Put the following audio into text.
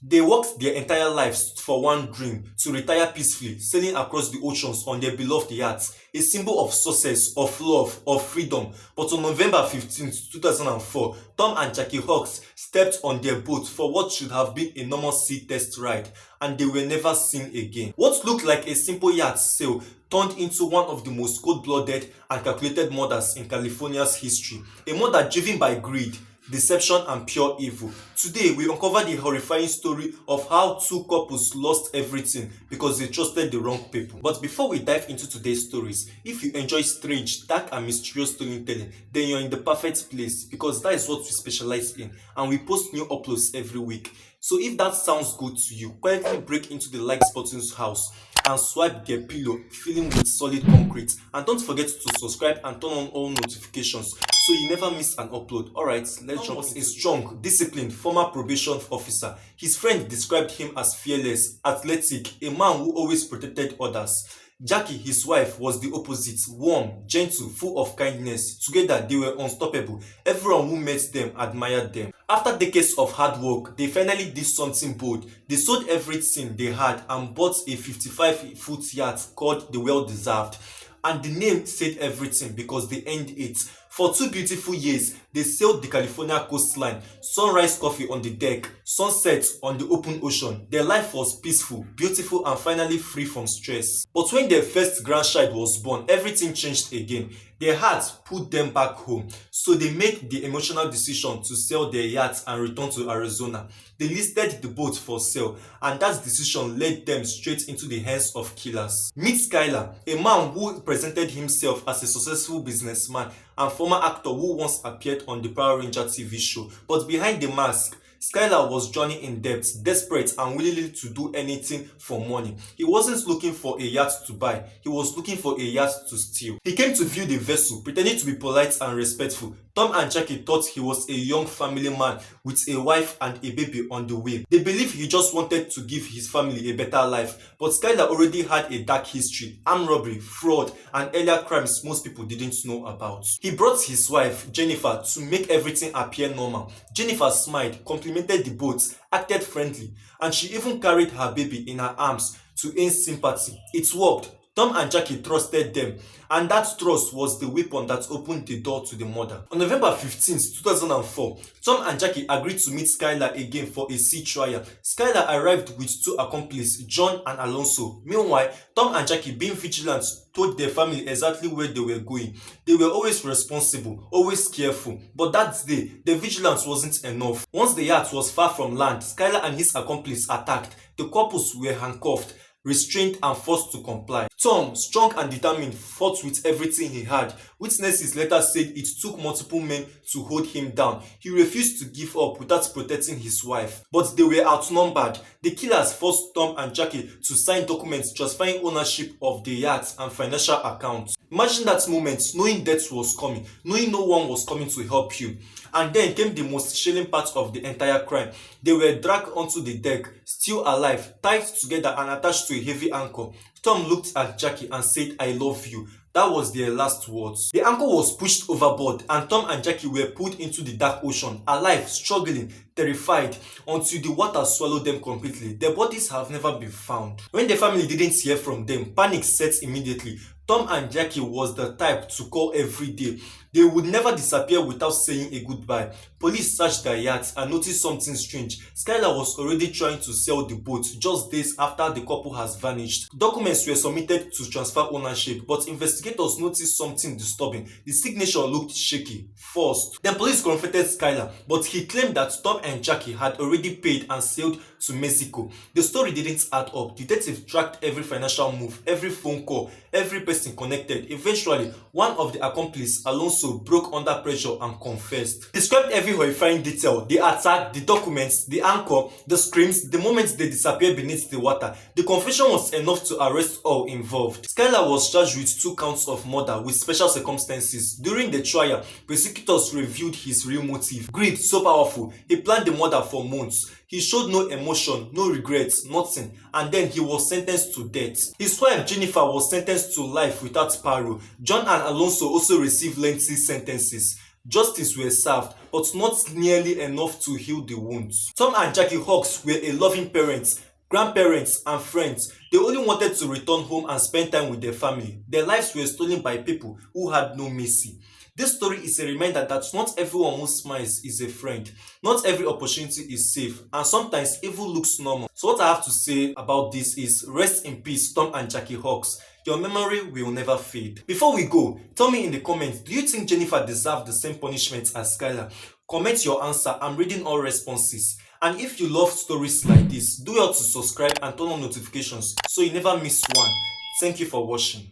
They worked their entire lives for one dream: to retire peacefully, sailing across the oceans on their beloved yachts, a symbol of success, of love, of freedom. But on November 15th, 2004, Tom and Jackie Hawks stepped on their boat for what should have been a normal sea test ride, and they were never seen again. What looked like a simple yacht sail turned into one of the most cold-blooded and calculated murders in California's history. A murder driven by greed, deception, and pure evil. Today, we uncover the horrifying story of how two couples lost everything because they trusted the wrong people. But before we dive into today's stories, if you enjoy strange, dark, and mysterious storytelling, then you're in the perfect place, because that is what we specialize in, and we post new uploads every week. So if that sounds good to you, quietly break into the likes button's house and swipe their pillow, filling with solid concrete. And don't forget to subscribe and turn on all notifications so you never miss an upload. Alright, let's jump. Was a strong, disciplined former probation officer. His friend described him as fearless, athletic, a man who always protected others. Jackie, his wife, was the opposite: warm, gentle, full of kindness. Together, they were unstoppable. Everyone who met them admired them. After decades of hard work, they finally did something bold. They sold everything they had and bought a 55-foot yacht called the Well-Deserved. And the name said everything because they earned it. For 2 beautiful years, they sailed the California coastline, sunrise coffee on the deck, sunset on the open ocean. Their life was peaceful, beautiful, and finally free from stress. But when their first grandchild was born, everything changed again. Their hearts pulled them back home, so they made the emotional decision to sell their yacht and return to Arizona. They listed the boat for sale, and that decision led them straight into the hands of killers. Meet Skylar, a man who presented himself as a successful businessman and former actor who once appeared on the Power Ranger TV show. But behind the mask, Skylar was drowning in debt, desperate and willing to do anything for money. He wasn't looking for a yacht to buy, he was looking for a yacht to steal. He came to view the vessel, pretending to be polite and respectful. Tom and Jackie thought he was a young family man with a wife and a baby on the way. They believed he just wanted to give his family a better life, but Skylar already had a dark history: armed robbery, fraud, and earlier crimes most people didn't know about. He brought his wife, Jennifer, to make everything appear normal. Jennifer smiled, complimented the boat, acted friendly, and she even carried her baby in her arms to earn sympathy. It worked. Tom and Jackie trusted them, and that trust was the weapon that opened the door to the murder. On November 15th, 2004, Tom and Jackie agreed to meet Skylar again for a sea trial. Skylar arrived with 2 accomplices, John and Alonso. Meanwhile, Tom and Jackie, being vigilant, told their family exactly where they were going. They were always responsible, always careful. But that day, the vigilance wasn't enough. Once the yacht was far from land, Skylar and his accomplice attacked. The couples were handcuffed, restrained, and forced to comply. Tom, strong and determined, fought with everything he had. Witnesses later said it took multiple men to hold him down. He refused to give up without protecting his wife. But they were outnumbered. The killers forced Tom and Jackie to sign documents justifying ownership of the yacht and financial accounts. Imagine that moment, knowing death was coming, knowing no one was coming to help you. And then came the most chilling part of the entire crime. They were dragged onto the deck, still alive, tied together and attached to a heavy anchor. Tom looked at Jackie and said, "I love you." That was their last words. The anchor was pushed overboard and Tom and Jackie were pulled into the dark ocean, alive, struggling, terrified, until the water swallowed them completely. Their bodies have never been found. When the family didn't hear from them, panic set immediately. Tom and Jackie was the type to call every day. They would never disappear without saying a goodbye. Police searched their yacht and noticed something strange. Skylar was already trying to sell the boat just days after the couple has vanished. Documents were submitted to transfer ownership, but investigators noticed something disturbing. The signature looked shaky, forced. Then police confronted Skylar, but he claimed that Tom and Jackie had already paid and sailed to Mexico. The story didn't add up. Detectives tracked every financial move, every phone call, every person connected. Eventually, one of the accomplices, Alonso, broke under pressure and confessed. He described every horrifying detail: the attack, the documents, the anchor, the screams, the moments they disappeared beneath the water. The confession was enough to arrest all involved. Skylar was charged with 2 counts of murder with special circumstances. During the trial, prosecutors revealed his real motive: greed so powerful, he planned the murder for months. He showed no emotion, no regrets, nothing, and then he was sentenced to death. His wife Jennifer was sentenced to life without parole. John and Alonso also received lengthy sentences. Justice were served, but not nearly enough to heal the wounds. Tom and Jackie Hawks were a loving parents, grandparents, and friends. They only wanted to return home and spend time with their family. Their lives were stolen by people who had no mercy. This story is a reminder that not everyone who smiles is a friend. Not every opportunity is safe, and sometimes evil looks normal. So what I have to say about this is rest in peace, Tom and Jackie Hawks. Your memory will never fade. Before we go, tell me in the comments, do you think Jennifer deserved the same punishment as Skylar? Comment your answer. I'm reading all responses. And if you love stories like this, do well to subscribe and turn on notifications so you never miss one. Thank you for watching.